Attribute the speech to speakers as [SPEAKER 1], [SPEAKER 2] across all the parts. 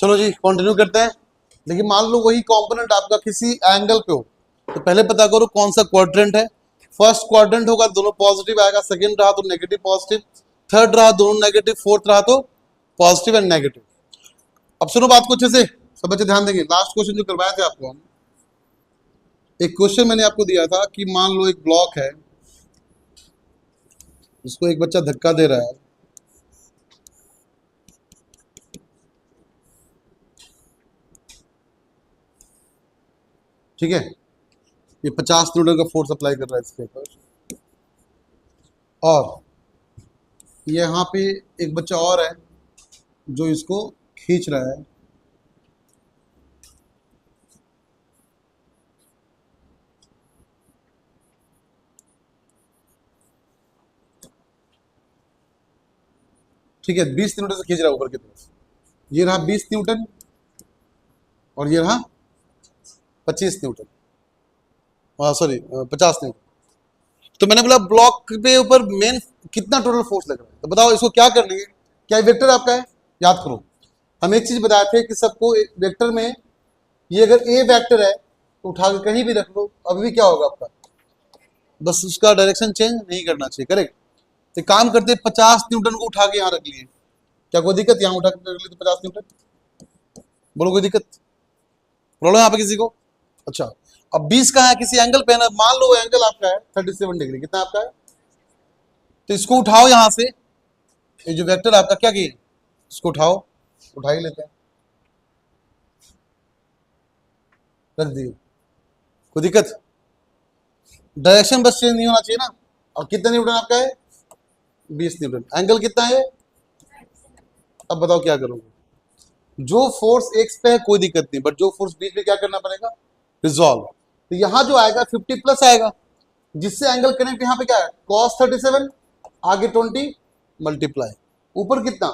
[SPEAKER 1] चलो जी कंटिन्यू करते हैं। देखिए मान लो वही कंपोनेंट आपका किसी एंगल पे हो, तो पहले पता करो कौन सा क्वाड्रेंट है। फर्स्ट क्वाड्रेंट होगा दोनों पॉजिटिव आएगा, सेकंड रहा तो नेगेटिव पॉजिटिव, थर्ड रहा दोनों नेगेटिव, फोर्थ रहा तो पॉजिटिव एंड नेगेटिव। अब सुनो बात को अच्छे से, सब बच्चे ध्यान देंगे। लास्ट क्वेश्चन जो करवाया थे आपको हम, एक क्वेश्चन मैंने आपको दिया था कि मान लो एक ब्लॉक है, उसको एक बच्चा धक्का दे रहा है, ठीक है, ये 50 न्यूटन का फोर्स अप्लाई कर रहा है इसके ऊपर, और यहाँ पे एक बच्चा और है जो इसको खींच रहा है। ठीक है, 20 न्यूटन से खींच रहा है ऊपर की तरफ। ये रहा 20 न्यूटन और ये रहा 25 न्यूटन, सॉरी 50 न्यूटन। तो मैंने बोला ब्लॉक पे ऊपर मेन कितना टोटल फोर्स लग रहा है, तो बताओ इसको क्या कर लिए। क्या वेक्टर आपका है, याद करो हम एक चीज बताए थे कि सबको वेक्टर में ये अगर ए वेक्टर है तो उठा के कहीं भी रख लो, अभी भी क्या होगा आपका, बस उसका डायरेक्शन चेंज नहीं करना चाहिए। करेक्ट। तो काम करते 50 न्यूटन को उठा के यहाँ रख लिए, क्या कोई दिक्कत, यहाँ उठा के रख लिए तो 50 न्यूटन, बोलो कोई दिक्कत प्रॉब्लम यहाँ पे किसी को। अच्छा अब 20 का है किसी एंगल पे ना, मान लो एंगल आपका है 37 डिग्री, कितना आपका है, तो इसको उठाओ यहाँ से, ये जो वेक्टर आपका क्या किए, इसको उठाओ, उठा ही लेते हैं, रख दिए, कोई दिक्कत, डायरेक्शन बस चेंज नहीं होना चाहिए ना। और कितना न्यूटन आपका है, 20 न्यूटन, एंगल कितना है, अब बताओ क्या करोगे। जो फोर्स एक्स पे है कोई दिक्कत नहीं, बट जो फोर्स बीच में क्या करना पड़ेगा, रिजॉल्व। तो यहां जो आएगा 50 प्लस आएगा, जिससे एंगल कनेक्ट यहाँ पे क्या है cos 37, आगे 20 मल्टीप्लाई, ऊपर कितना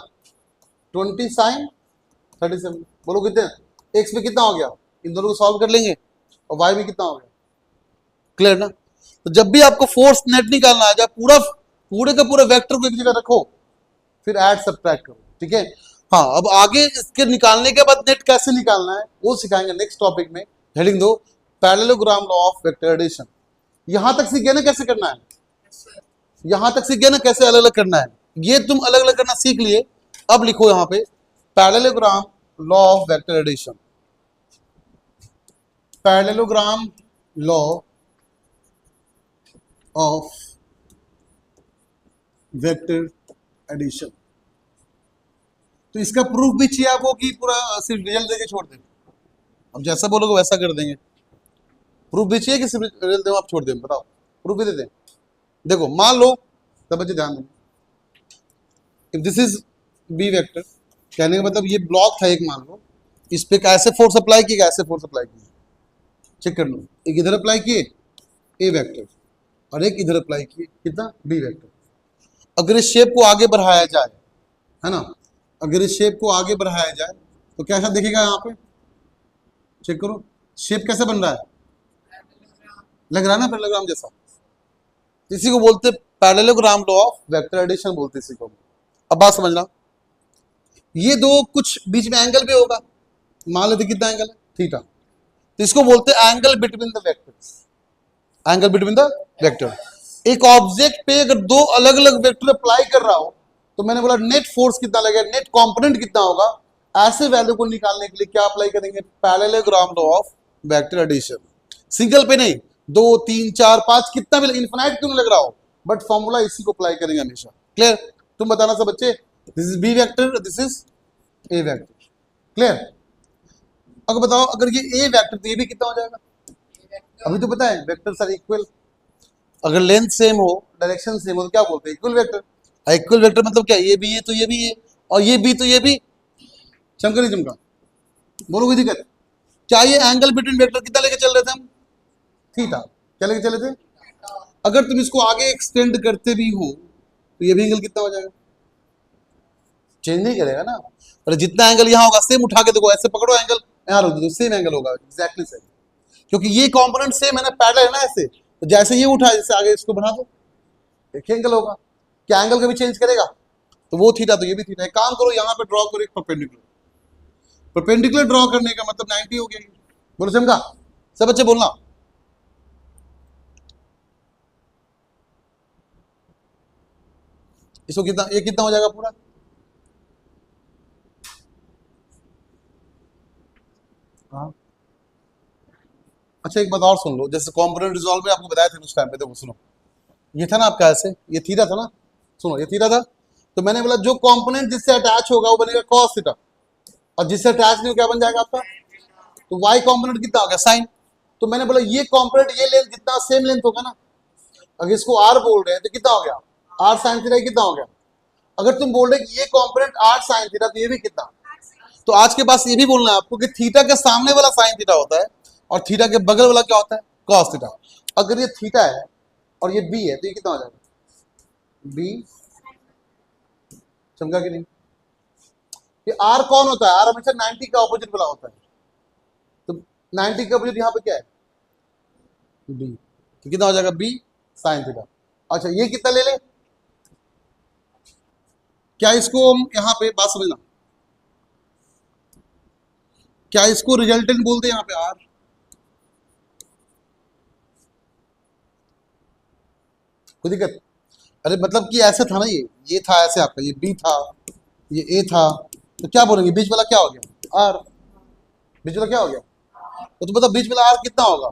[SPEAKER 1] 20 sin 37, बोलो कितने, एक्स पे कितना हो गया, इन दोनों को सॉल्व कर लेंगे, और वाई में कितना हो गया, क्लियर ना। तो जब भी आपको फोर्स नेट निकालना आ जाए, पूरे का पूरा वेक्टर को एक जगह रखो, फिर ऐड सब्ट्रैक्ट करो, ठीक है। हाँ अब आगे इसके निकालने के बाद नेट कैसे निकालना है वो सिखाएंगे नेक्स्ट टॉपिक में। हेडिंग दो parallelogram law of vector addition. यहां तक सीख गए ना कैसे करना है, यहां तक सीख गए ना कैसे अलग अलग करना है, ये तुम अलग अलग करना सीख लिए। अब लिखो यहां पे parallelogram law of vector addition, parallelogram law of vector addition. तो इसका प्रूफ भी चाहिए आपको कि पूरा सिर्फ रिजल्ट देके छोड़ दें, अब जैसा बोलोगे वैसा कर देंगे। प्रूफ भी चाहिए कि सिर्फ रिजल्ट दे आप छोड़ दें, बताओ प्रूफ भी दे दें। देखो मान लो, सब बच्चे ध्यान दें, if this is B vector, कहने का मतलब ये ब्लॉक था एक, मान लो इस पे कैसे फोर्स अप्लाई किया, ऐसे फोर्स अप्लाई किया, चेक कर लो, एक इधर अप्लाई किए ए वेक्टर और एक इधर अप्लाई किए कितना बी वेक्टर। अगर इस शेप को आगे बढ़ाया जाए, है ना, अगर इस शेप को आगे बढ़ाया जाए तो कैसा दिखेगा, यहाँ पे चेक करो शेप कैसे बन रहा है, लग रहा है ना पैरेललोग्राम जैसा। इसी को बोलते parallelogram law of vector addition बोलते इसी को। अब बात समझना, ये दो कुछ बीच में एंगल भी होगा, मान लेते कितना एंगल है, थीटा, तो इसको बोलते हैं angle between the vectors, angle between the vector. एक ऑब्जेक्ट पे अगर दो अलग अलग वेक्टर अप्लाई कर रहा हो, तो मैंने बोला नेट फोर्स कितना लगेगा, नेट कंपोनेंट कितना होगा, ऐसे वैल्यू को निकालने के लिए क्या अप्लाई करेंगे, parallelogram law of vector addition. Single पे नहीं, 2 3 4 5 कितना भी, इनफिनाइट क्यों नहीं लग रहा हो, बट फॉर्मूला इसी को अप्लाई करेंगे हमेशा। क्लियर, तुम बताना सब बच्चे, this is B vector, this is A vector, clear. अगर बताओ अगर ये ए वेक्टर तो ये भी कितना हो जाएगा, अभी तो पता है वेक्टर्स आर इक्वल, अगर लेंथ सेम हो डायरेक्शन सेम हो तो क्या बोलते हैं, इक्वल वेक्टर। इक्वल वेक्टर मतलब क्या, ये भी है तो ये भी है, और ये भी तो ये भी, चमका नहीं चमका, बोलो कोई दिक्कत। क्या ये एंगल बिटवीन वेक्टर कितना लेके चल रहे थे हम, थीटा, क्या लेके चले थे। अगर तुम इसको आगे एक्सटेंड करते भी हो तो ये भी एंगल कितना हो जाएगा, चेंज नहीं करेगा ना। अरे जितना एंगल यहाँ होगा सेम उठा के देखो, ऐसे पकड़ो एंगल, यहाँ रख दो, सेम एंगल होगा, एग्जैक्टली सेम, क्योंकि ये कंपोनेंट सेम है ना, पैरेलल है ना ऐसे, तो जैसे ये उठा जैसे आगे इसको बढ़ा दो, एक एंगल होगा। क्या एंगल कभी चेंज करेगा, तो वो थीटा तो ये भी थीटा है। काम करो यहाँ पे ड्रॉ करो एक परपेंडिकुलर, परपेंडिकुलर ड्रॉ करने का मतलब 90 हो गया। बोलो चमका, सब बच्चे बोलना। इसको कितना, ये कितना हो जाएगा पूरा? हाँ अच्छा, एक बात और सुन लो, जैसे कॉम्पोनेंट रिजॉल्व में आपको बताया था उस टाइम पे, देखो सुनो, ये था ना आपका ऐसे, ये थीटा था ना, सुनो ये थीटा था, तो मैंने बोला जो कंपोनेंट जिससे अटैच होगा वो बनेगा कॉस थीटा, और जिससे अटैच नहीं हो क्या बन जाएगा आपका? तो वाई कंपोनेंट कितना हो गया? साइन। तो मैंने बोला ये कंपोनेंट ये लेंथ जितना सेम लेंथ होगा ना, अगर इसको आर बोल रहे हैं तो कितना हो गया? आर साइन थीटा कितना हो गया? अगर तुम बोल रहे कि ये कंपोनेंट आर साइन थीटा तो ये भी कितना? तो आज के पास ये भी बोलना है आपको कि थीटा के सामने वाला साइन थीटा होता है और थीटा के बगल वाला क्या होता है? Cos theta. अगर ये थीटा है और ये बी है तो ये कितना हो जाएगा? बी। समझा कि नहीं? ये आर कौन होता है? आर हमेशा 90 का ऑपोजिट वाला होता है, तो 90 का ऑपोजिट यहाँ पे क्या है? बी। तो कितना हो जाएगा? B sine theta. अच्छा ये कितना ले ले? क्या इसको हम यहाँ पे बात समझना, क्या इसको रिजल्टेंट बोलते हैं यहाँ पे आर? कोई दिक्कत? अरे मतलब कि ऐसे था ना, ये था ऐसे आपका, ये बी था, ये ए था, तो क्या बोलेंगे बीच वाला क्या हो गया? आर। बीच वाला क्या हो गया? तो बता बीच वाला आर कितना होगा?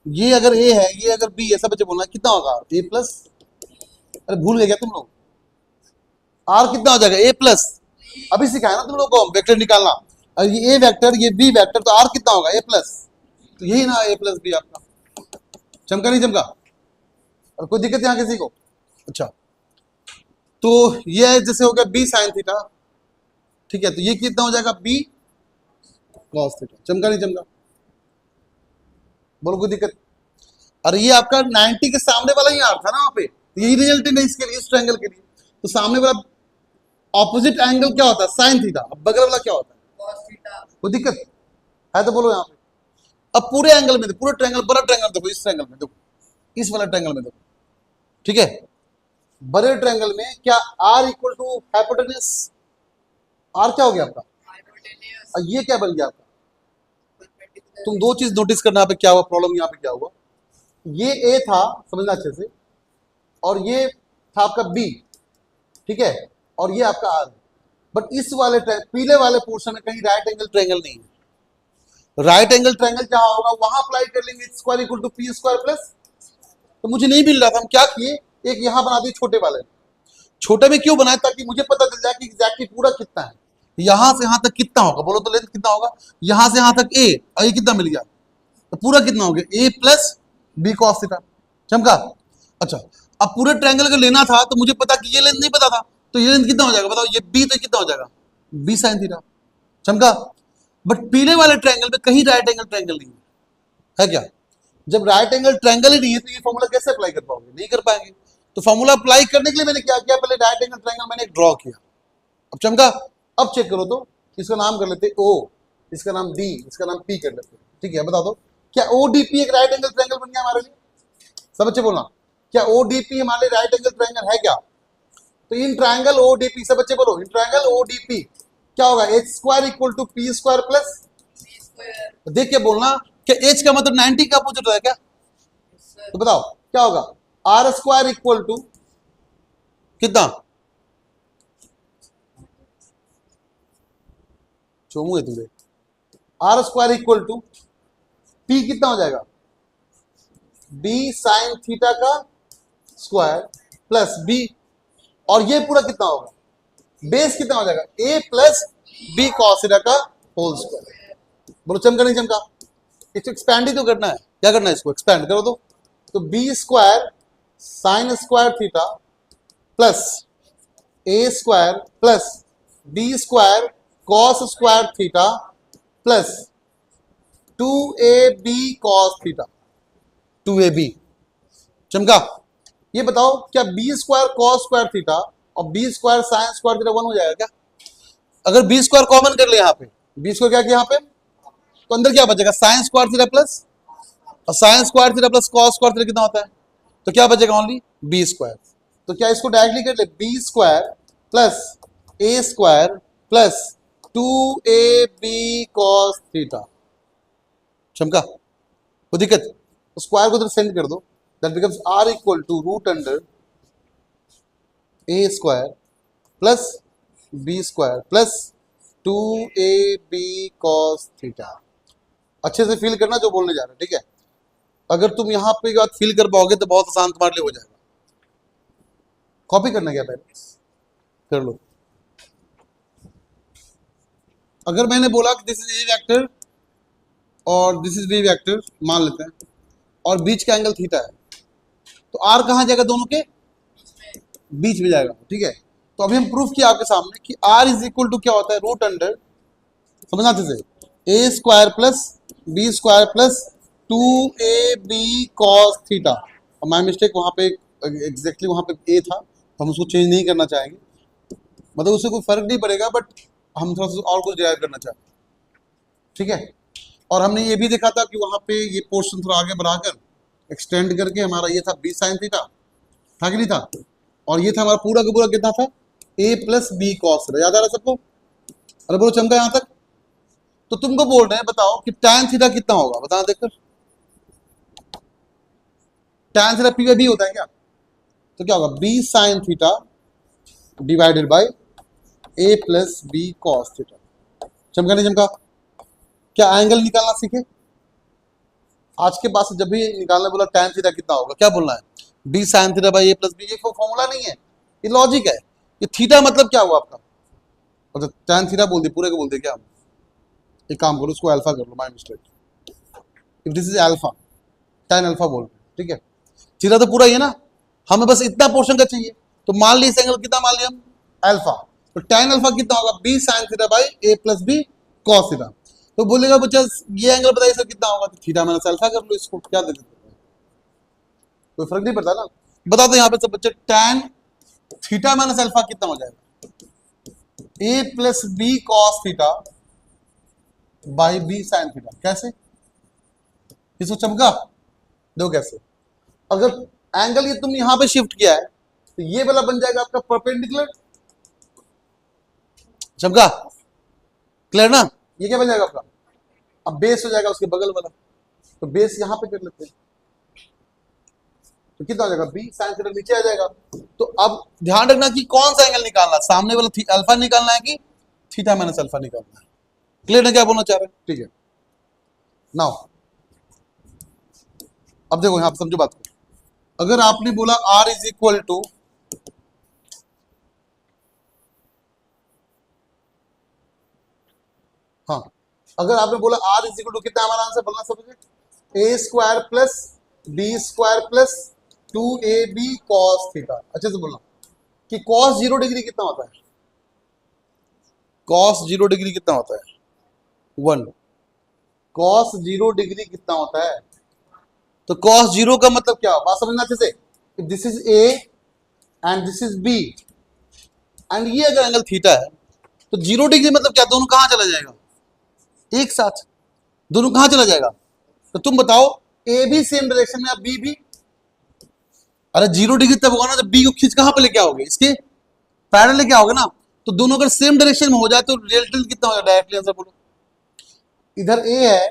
[SPEAKER 1] ये अगर ए है, ये अगर बी है, सब बच्चे बोलना कितना होगा? ए प्लस। अरे भूल गए क्या तुम लोग? आर कितना हो जाएगा? A plus. अभी सिखाया ना तुम लोग को वेक्टर निकालना, और ये ए वेक्टर ये बी वेक्टर, तो आर कितना होगा? ए प्लस। तो यही ना ए प्लस बी आपका। चमका नहीं चमका? और कोई दिक्कत यहाँ किसी को? अच्छा तो ये जैसे हो गया बी साइन थीटा, ठीक है, तो ये कितना हो जाएगा? B cos theta. चमका नहीं चमका? बोलो कोई दिक्कत? और ये आपका 90 के सामने वाला ही आर था ना वहां पे, तो यही रिजल्टेंट है इसके लिए, इस ट्रायंगल के लिए। तो सामने वाला ऑपोजिट एंगल क्या होता है? Sine theta. अब बगल वाला क्या होता है? Cos theta. कोई दिक्कत है तो बोलो यहाँ पे। अब पूरे एंगल में, पूरे ट्रायंगल, बड़ा ट्रायंगल देखो, इस ट्रायंगल में देखो, इस वाला ट्रायंगल में देखो, ठीक है, बड़े ट्रायंगल में क्या R equal to hypotenuse? R क्या हो गया आपका? और ये क्या बन गया आपका? तुम दो चीज नोटिस करना यहाँ पे क्या हुआ, प्रॉब्लम यहाँ पे क्या हुआ, ये ए था, समझना अच्छे से, और ये था आपका बी, ठीक है, और ये आपका आर। बट इस वाले पीले वाले पोर्शन में कहीं राइट एंगल ट्रायंगल नहीं है। राइट एंगल ट्रायंगल जहां होगा वहां अप्लाई कर लेंगे square equal to P square plus. तो मुझे नहीं मिल रहा था, हम क्या किए, एक यहां बना दिए छोटे वाले। छोटे में क्यों बनाए? ताकि मुझे पता चल जाए कि एग्जैक्टली पूरा कितना है, यहां से यहां तक कितना होगा, बोलो तो लेंथ कितना होगा? यहां से यहां तक ए, और ये कितना मिल गया? तो पूरा कितना हो गया? ए प्लस बी कॉस थीटा। चमका? अच्छा अब पूरे ट्रायंगल का लेना था तो मुझे पता कि ये लेंथ नहीं पता था, तो ये लेंथ कितना हो जाएगा बताओ? ये बी, तो कितना हो जाएगा? B sine theta. चमका? बट पीले वाले ट्रायंगल में कहीं राइट एंगल ट्रायंगल नहीं है क्या? जब राइट एंगल ट्रायंगल ही नहीं है तो ये फॉर्मूला कैसे अप्लाई कर पाओगे? नहीं कर पाएंगे। तो फॉर्मूला अप्लाई करने के लिए मैंने क्या किया, पहले राइट एंगल ट्रायंगल मैंने एक ड्रॉ किया। अब चमका? अब चेक करो तो, इसका नाम कर लेते ओ, इसका नाम डी, इसका नाम पी कर लेते, ठीक है, बता दो क्या ओडीपी एक राइट एंगल ट्रायंगल बन गया हमारे लिए? सब बच्चे बोलना, क्या ओडीपी हमारे राइट एंगल ट्रायंगल है क्या? तो इन ट्रायंगल ओडीपी, सब बच्चे बोलो, इन ट्रायंगल ओडीपी क्या होगा? H square equal to P square plus. देख के बोलना, क्या एच का मतलब 90 का अपोजिट है क्या? तो बताओ क्या होगा? आर स्क्वायर इक्वल टू कितना? चोमू है तुझे। R square equal to P कितना हो जाएगा? बी साइन थीटा का स्क्वायर प्लस बी, और ये पूरा कितना होगा? बेस कितना हो जाएगा? A plus B cos theta का होल स्क्वायर। बोलो चमका नहीं चमका? इसको एक्सपैंड ही तो करना है, क्या करना है? इसको एक्सपैंड करो तो B square sine square theta plus ए square plus B square cos square theta plus 2ab cos theta, 2ab। चमका? ये बताओ क्या B square cos square theta और B square sine square theta 1 हो जाएगा क्या? अगर बी स्क्वायर कॉमन कर ले यहाँ पे, बी स्क्वायर क्या किया यहाँ पे, तो अंदर क्या बचेगा? साइन स्क्वायर थीटा प्लस, और sine square theta plus cos square theta कितना होता है? तो क्या बचेगा? Only B square. तो क्या इसको डायरेक्टली कर ले? बी स्क्वायर प्लस ए square plus 2ab cos theta. चमका? कोई दिक्कत? तो स्क्वायर को तरफ सेंड कर दो, that becomes r equal to root under a square plus b square plus 2ab cos theta. अच्छे से फील करना जो बोलने जा रहे हैं, ठीक है? अगर तुम यहां पे बात फील कर पाओगे तो बहुत आसान तुम्हारे लिए हो जाएगा। कॉपी करना क्या पहले कर लो। अगर मैंने बोला कि दिस इज ए वेक्टर और दिस इज बी वेक्टर मान लेते हैं, और बीच का एंगल थीटा है, तो आर कहां जाएगा? दोनों के बीच में जाएगा, ठीक है? तो अभी हम प्रूफ किया आपके सामने कि आर इज इक्वल टू क्या होता है? रूट अंडर, समझना अच्छे से, A square plus B square plus 2ab cos theta. और माय मिस्टेक, वहां पे एग्जैक्टली वहां पे ए था, हम उसको चेंज नहीं करना चाहेंगे, मतलब उससे कोई फर्क नहीं पड़ेगा, बट हम थोड़ा सा और कुछ डिराइव करना चाहते हैं, ठीक है? और हमने ये भी देखा था कि वहां पे ये पोर्शन थोड़ा आगे बढ़ाकर एक्सटेंड करके हमारा ये था बी साइन थीटा, था कि नहीं था? और ये था हमारा पूरा का पूरा कितना था? ए प्लस बी कॉस। याद आ रहा है सबको? अरे बोलो चमका यहां तक? तो तुमको बोल रहे हैं, बताओ कि tan थीटा कितना होगा, बताना देखकर। tan theta P by B होता है क्या? तो क्या होगा? B sine theta divided by A plus B cos theta. चमका नहीं चमका? क्या एंगल निकालना सीखे? आज के बाद से जब भी निकालने बोला tan थीटा कितना होगा, क्या बोलना है? B sine theta by A plus B. ये फॉर्मूला नहीं है, ये लॉजिक है। ये थीटा मतलब क्या हुआ आपका? मतलब tan थीटा बोल दिए, पूरे को बोल दिए क्या? एक काम करो, उसको अल्फा कर लो, my mistake. If this is alpha, tan alpha बोल, ठीक है? थीटा तो पूरा ही है ना, हमें बस इतना पोर्शन का चाहिए। तो मान ली इस एंगल कितना मान लिया हम? अल्फा। तो tan अल्फा कितना होगा? B sine theta by A plus B cos theta. तो बोलेगा बच्चा ये एंगल बताइए सर कितना होगा? तो थीटा माइनस अल्फा कर लो, इसको क्या दे देते हैं, कोई फर्क नहीं पड़ता ना। बता दो यहाँ पे सब बच्चे, tan थीटा माइनस अल्फा कितना हो जाएगा? A plus B cos theta by B sine theta. कैसे? इसको चमका दो कैसे? अगर एंगल ये तुम यहां पे शिफ्ट किया है तो ये वाला बन जाएगा आपका परपेंडिकुलर। चमका? क्लियर ना? ये क्या बन जाएगा आपका? अब बेस हो जाएगा उसके बगल वाला, तो बेस यहां पे कर लेते हैं, तो कितना हो जाएगा? बी साइन थीटा नीचे आ जाएगा। तो अब ध्यान रखना कि कौन सा एंगल निकालना, सामने वाला अल्फा निकालना है कि थीटा माइनस अल्फा निकालना है। क्लियर है क्या बोलना चाह रहे हैं? ठीक है, नाउ अब देखो यहां पर समझो बात को। अगर आपने बोला r इज इक्वल टू, हाँ, अगर आपने बोला r इज इक्वल टू कितना, हमारा आंसर बनना समझे, a square plus B square plus 2ab cos theta. अच्छे से बोलना कि cos 0 डिग्री कितना होता है? cos 0 डिग्री कितना होता है? 1। cos 0 डिग्री कितना होता है? तो cos 0 का मतलब क्या? बात समझना अच्छे से। If this is a and this is b and ये अगर एंगल थीटा है, तो 0 डिग्री मतलब क्या? दोनों कहां चला जाएगा? एक साथ। दोनों कहां चला जाएगा? तो तुम बताओ, ए भी सेम डायरेक्शन में, अब बी भी। अरे 0 डिग्री तब होगा ना जब बी को खींच कहां पे लेके आओगे? इसके पैरेलल लेके आओगे ना। तो दोनों अगर सेम डायरेक्शन में हो जाए तो रिजल्टेंट कितना हो जाए? डायरेक्टली आंसर बोलो। इधर ए है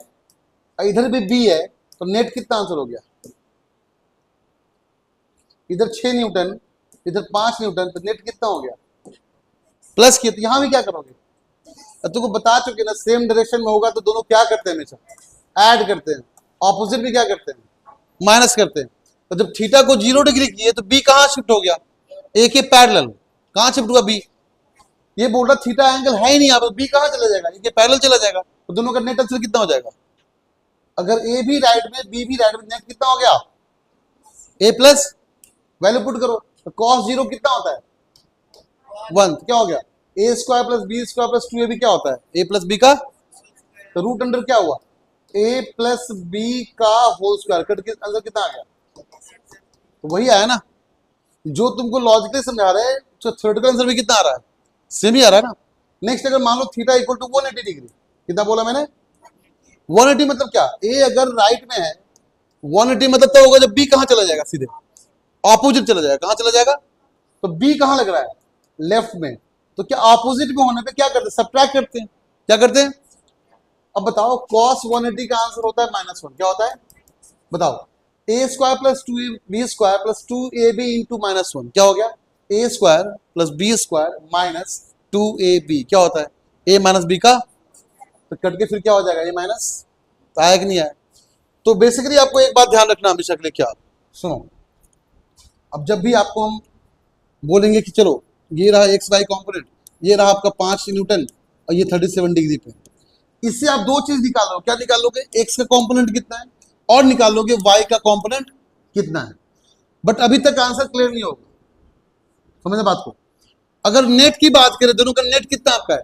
[SPEAKER 1] और इधर भी बी है, तो नेट कितना आंसर हो गया? इधर 6 न्यूटन, इधर 5 न्यूटन, तो नेट कितना हो गया? प्लस किया। तो यहां भी क्या करोगे? तुमको बता चुके ना, सेम डायरेक्शन में होगा तो दोनों क्या करते हैं? हमेशा ऐड करते हैं। ऑपोजिट भी क्या करते हैं? माइनस करते हैं। तो जब थीटा को 0 डिग्री किए तो बी कहां शिफ्ट हो गया? ए के पैरेलल। कहां शिफ्ट हुआ? बी। ये बोल रहा थीटा एंगल है ही नहीं, यहाँ बी कहां चला जाएगा? ये पैरेलल चला जाएगा। तो दोनों का नेट आंसर कितना हो जाएगा? अगर ए भी राइट में बी भी राइट में, नेट कितना हो गया? ए प्लस, वैल्यू पुट करो, तो cos 0 कितना होता है? 1। तो क्या हो गया? A square plus B square plus 2ab क्या होता है? ए प्लस बी का, तो रूट अंडर क्या हुआ? ए प्लस बी का होल स्क्वायर। कट के आंसर कितना आ गया? तो वही आया ना जो तुमको लॉजिकली समझा रहे हैं, तो थ्योरेटिकल आंसर भी कितना आ रहा है? सेम ही आ रहा है ना। नेक्स्ट, अगर मान लो थीटा इक्वल टू 180 डिग्री, कितना बोला मैंने? 180 मतलब क्या? ए अगर राइट में है, 180 मतलब तो होगा जब बी कहां चला जाएगा? सीधे ऑपोजिट चला जाएगा। कहां चला जाएगा? तो बी कहां लग रहा है? लेफ्ट में। तो तो क्या ऑपोजिट में होने पे क्या करते हैं, सब्ट्रैक्ट करते हैं, क्या करते हैं। अब बताओ cos 180 का आंसर होता है -1, क्या होता है बताओ, a square plus 2b square plus 2ab into -1 क्या हो गया, a square plus b square minus 2ab क्या होता है a माइनस बी का, तो कट के फिर क्या हो जाएगा, a माइनस, तो आया कि नहीं आया। तो बेसिकली आपको एक बात ध्यान रखना हमेशा के लिए, क्या सुनो, अब जब भी आपको हम बोलेंगे कि चलो ये रहा एक्स वाई कॉम्पोनेंट, ये रहा आपका 5 न्यूटन और ये 37 डिग्री पे, इससे आप दो चीज निकालो, क्या निकालोगे, एक्स का कॉम्पोनेंट कितना है और निकालोगे वाई का कॉम्पोनेंट कितना है। बट अभी तक आंसर क्लियर नहीं होगा, समझना बात को। अगर नेट की बात करें, दोनों का नेट कितना आपका है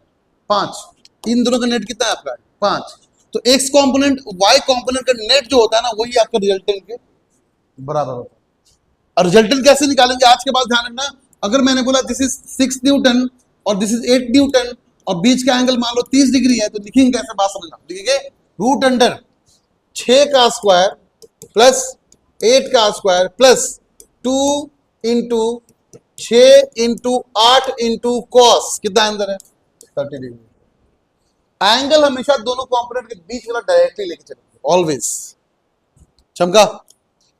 [SPEAKER 1] 5, इन दोनों का नेट कितना है आपका है 5, तो एक्स कॉम्पोनेंट वाई कॉम्पोनेंट का नेट जो होता है ना वही आपका रिजल्टेंट के बराबर होता है। और रिजल्टेंट कैसे निकालेंगे आज के बाद ध्यान रखना, अगर मैंने बोला दिस इज 6 न्यूटन और दिस इज 8 न्यूटन और बीच का एंगल मान लो 30 डिग्री है, तो लिखेंगे कैसे, बात समझना, लिखेंगे रूट अंडर 6 का स्क्वायर प्लस 8 का square plus 2 into 6 into 8 into cos, कितना आंसर है 30 डिग्री। एंगल हमेशा दोनों कंपोनेंट के बीच वाला डायरेक्टली लेके चलेंगे ऑलवेज, चमका।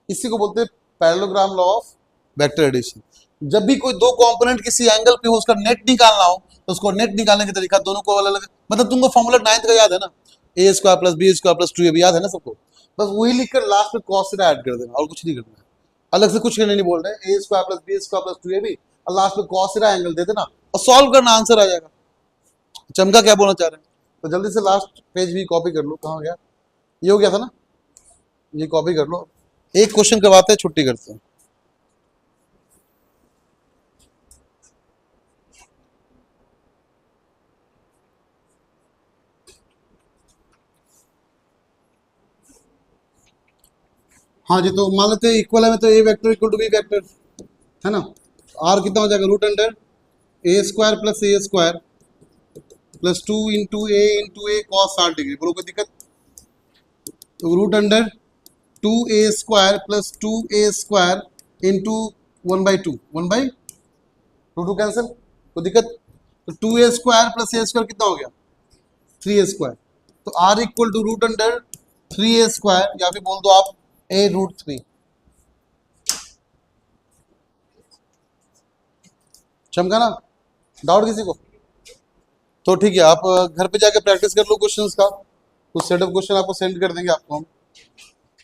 [SPEAKER 1] इसी को बोलते हैं parallelogram law of vector addition. जब भी कोई दो कंपोनेंट किसी एंगल पे हो उसका नेट निकालना हो तो उसको नेट निकालने का तरीका दोनों को अलग अलग, मतलब तुमको फॉर्मूला 9th का याद है ना, a square plus B square plus 2ab याद है ना सबको, बस वही लिखकर लास्ट में कॉस थीटा ऐड कर देना और कुछ नहीं करना है, अलग से कुछ करने नहीं बोल रहे, a square plus B square plus 2ab और लास्ट में कॉस थीटा एंगल दे देना और सॉल्व करना, आंसर आ जाएगा। चमका क्या बोलना चाह रहे हैं, तो जल्दी से लास्ट पेज भी कॉपी कर लो, कहाँ गया, ये हो गया था ना, ये कॉपी कर लो, एक क्वेश्चन करवाते हैं छुट्टी करते हैं। हाँ जी, तो मान लेते हैं इक्वल है में, तो a vector equal to b vector है ना, आर कितना हो जाएगा root under a square plus A square plus 2 into a cos 60 degree, बोलो कोई दिक्कत, तो root under 2a square plus 2a square into 1/2 1/2 cancel, कोई दिक्कत, तो 2a square plus a square कितना हो गया 3a स्क्वायर, तो r equal to root under 3a square या फिर बोल दो आप a√3। चमका ना, डाउट किसी को, तो ठीक है आप घर पे जाके प्रैक्टिस कर लो क्वेश्चंस का, कुछ सेटअप क्वेश्चन आपको सेंड कर देंगे आपको हम।